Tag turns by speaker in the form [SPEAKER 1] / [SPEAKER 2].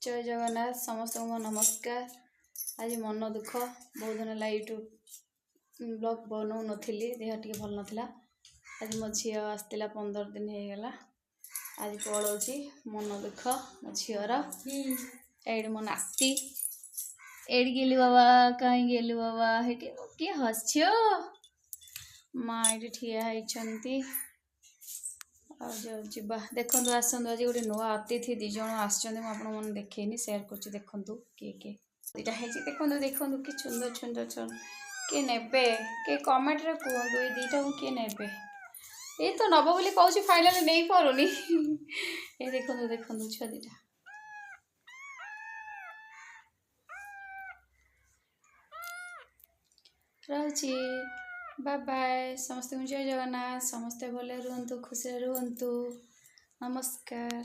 [SPEAKER 1] जय जगन्नाथ समस्त को नमस्कार। आज मन दुख बहुत दिन है यूट्यूब ब्लॉग बनौ नथिली देह टी भल नाला। आज मो झी आसला 15 दिन हो गला। आज पलौची मन दुख मो झीर एड मो नाती एड गेलु बाबा कहीं गेलु बाबा हेटी किए हस्यो माँ ये ठिया होती जा देखु आसतु आज गोटे नुआ अतिथि दिज आपन देखेनी सेयार कर देखु किए किए दुईटा है देखु देखु कि सुंदर सुंदर किए ने किए कमेंट रे कहतु ये दुईटा को किए ने ये तो नब बोली कहूँ फाइनाल नहीं पारुनी ये देखु देखु छुआ दुईटा रहुची। बाय बाय समस्त जय जगन्नाथ समस्ते भले रुहतु खुशी रुहतु नमस्कार।